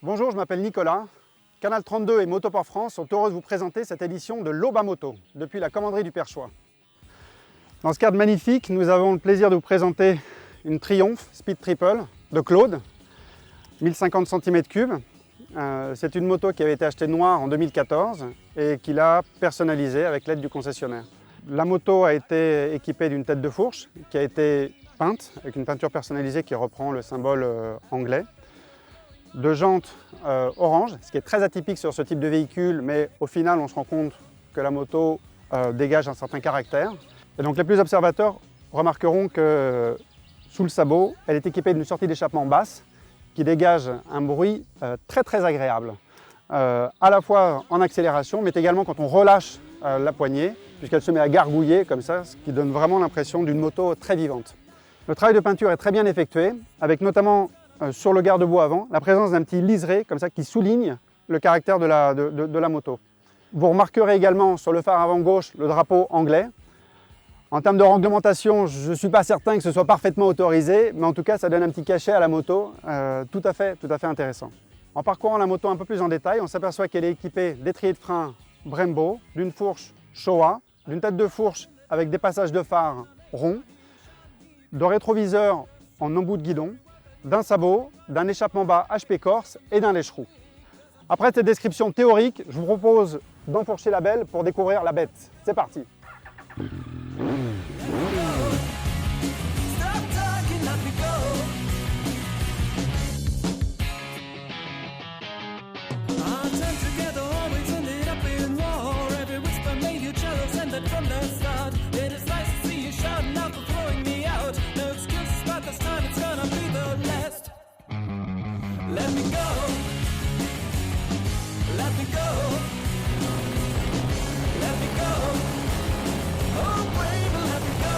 Bonjour, je m'appelle Nicolas. Canal 32 et Motoport France sont heureux de vous présenter cette édition de l'Aube à moto, depuis la commanderie du Perchois. Dans ce cadre magnifique, nous avons le plaisir de vous présenter une Triumph Speed Triple de Claude, 1050 cm3. C'est une moto qui avait été achetée noire en 2014 et qu'il a personnalisée avec l'aide du concessionnaire. La moto a été équipée d'une tête de fourche qui a été peinte avec une peinture personnalisée qui reprend le symbole anglais. De jantes orange, ce qui est très atypique sur ce type de véhicule, mais au final on se rend compte que la moto dégage un certain caractère. Et donc les plus observateurs remarqueront que sous le sabot, elle est équipée d'une sortie d'échappement basse qui dégage un bruit très agréable, à la fois en accélération, mais également quand on relâche la poignée, puisqu'elle se met à gargouiller comme ça, ce qui donne vraiment l'impression d'une moto très vivante. Le travail de peinture est très bien effectué, avec notamment sur le garde-boue avant, la présence d'un petit liseré comme ça qui souligne le caractère de la moto. Vous remarquerez également sur le phare avant gauche le drapeau anglais. En termes de réglementation, je ne suis pas certain que ce soit parfaitement autorisé, mais en tout cas ça donne un petit cachet à la moto tout à fait intéressant. En parcourant la moto un peu plus en détail, on s'aperçoit qu'elle est équipée d'étriers de frein Brembo, d'une fourche Showa, d'une tête de fourche avec des passages de phare ronds, de rétroviseurs en embout de guidon, d'un sabot, d'un échappement bas HP Corse et d'un lèche-roue. Après cette description théorique, je vous propose d'enfourcher la belle pour découvrir la bête. C'est parti! Let me go, let me go, let me go, oh baby, let me go.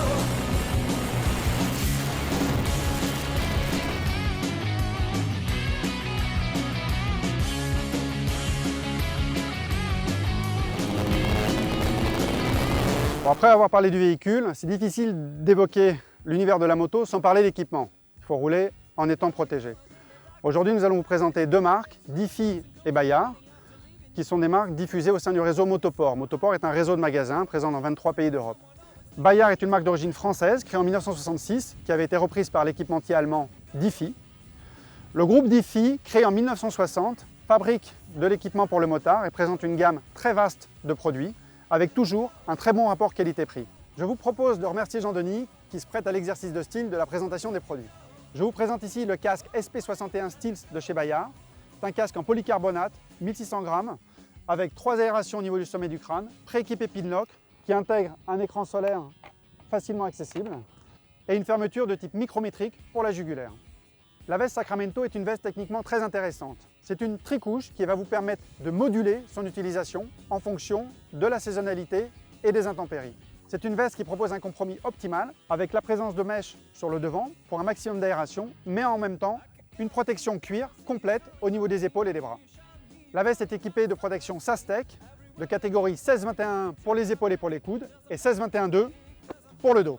Bon, après avoir parlé du véhicule, c'est difficile d'évoquer l'univers de la moto sans parler d'équipement. Il faut rouler en étant protégé. Aujourd'hui, nous allons vous présenter deux marques, Diffie et Bayard, qui sont des marques diffusées au sein du réseau Motoport. Motoport est un réseau de magasins présent dans 23 pays d'Europe. Bayard est une marque d'origine française, créée en 1966, qui avait été reprise par l'équipementier allemand Diffie. Le groupe Diffie, créé en 1960, fabrique de l'équipement pour le motard et présente une gamme très vaste de produits, avec toujours un très bon rapport qualité-prix. Je vous propose de remercier Jean-Denis, qui se prête à l'exercice de style de la présentation des produits. Je vous présente ici le casque SP61 Stealth de chez Bayard. C'est un casque en polycarbonate, 1600 grammes, avec 3 aérations au niveau du sommet du crâne, prééquipé Pinlock, qui intègre un écran solaire facilement accessible et une fermeture de type micrométrique pour la jugulaire. La veste Sacramento est une veste techniquement très intéressante. C'est une tricouche qui va vous permettre de moduler son utilisation en fonction de la saisonnalité et des intempéries. C'est une veste qui propose un compromis optimal avec la présence de mèches sur le devant pour un maximum d'aération, mais en même temps une protection cuir complète au niveau des épaules et des bras. La veste est équipée de protection SASTEC de catégorie 16-21 pour les épaules et pour les coudes et 16-21-2 pour le dos.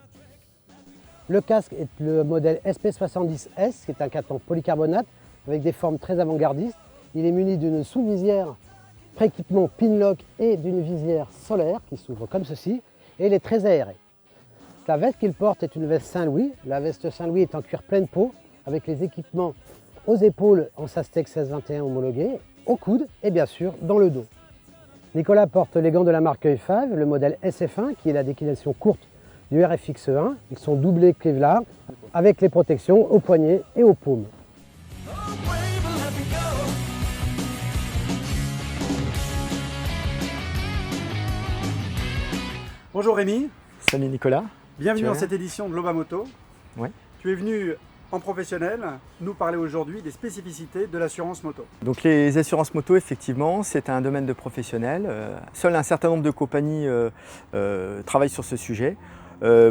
Le casque est le modèle SP70S, qui est un casque en polycarbonate avec des formes très avant-gardistes. Il est muni d'une sous-visière pré-équipement Pinlock et d'une visière solaire qui s'ouvre comme ceci. Et il est très aéré. La veste qu'il porte est une veste Saint-Louis. La veste Saint-Louis est en cuir pleine peau avec les équipements aux épaules en Sastec 16-21 homologués, aux coudes et bien sûr dans le dos. Nicolas porte les gants de la marque EFAV, le modèle SF1 qui est la déclinaison courte du RFX1. Ils sont doublés Kevlar avec les protections aux poignets et aux paumes. Bonjour Rémi. Salut Nicolas. Bienvenue dans cette édition de l'Aube à moto. Ouais. Tu es venu en professionnel nous parler aujourd'hui des spécificités de l'assurance moto. Donc les assurances moto, effectivement, c'est un domaine de professionnels. Seul un certain nombre de compagnies travaillent sur ce sujet.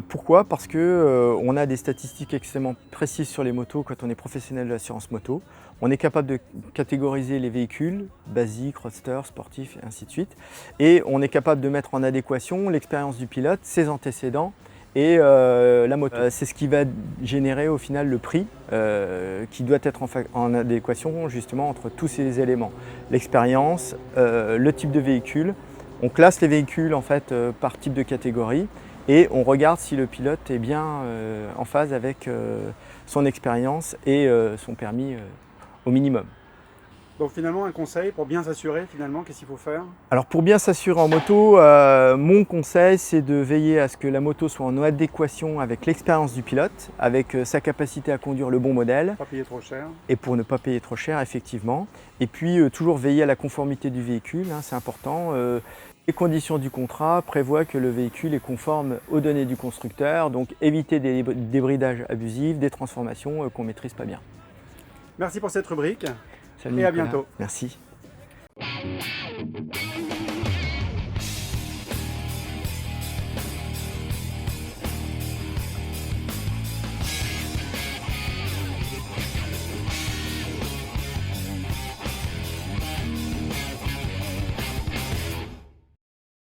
Pourquoi? Parce qu'on a des statistiques extrêmement précises sur les motos quand on est professionnel de l'assurance moto. On est capable de catégoriser les véhicules, basiques, roadster, sportifs et ainsi de suite. Et on est capable de mettre en adéquation l'expérience du pilote, ses antécédents et la moto. C'est ce qui va générer au final le prix qui doit être en adéquation justement entre tous ces éléments. L'expérience, le type de véhicule. On classe les véhicules en fait par type de catégorie et on regarde si le pilote est bien en phase avec son expérience et son permis au minimum. Donc finalement, un conseil pour bien s'assurer, finalement, qu'est-ce qu'il faut faire? Alors pour bien s'assurer en moto, mon conseil c'est de veiller à ce que la moto soit en adéquation avec l'expérience du pilote, avec sa capacité à conduire le bon modèle. Pas payer trop cher. Et pour ne pas payer trop cher, effectivement. Et puis toujours veiller à la conformité du véhicule, hein, c'est important. Les conditions du contrat prévoient que le véhicule est conforme aux données du constructeur, donc éviter des débridages abusifs, des transformations qu'on ne maîtrise pas bien. Merci pour cette rubrique. Salut Et à Nicolas. bientôt. Merci.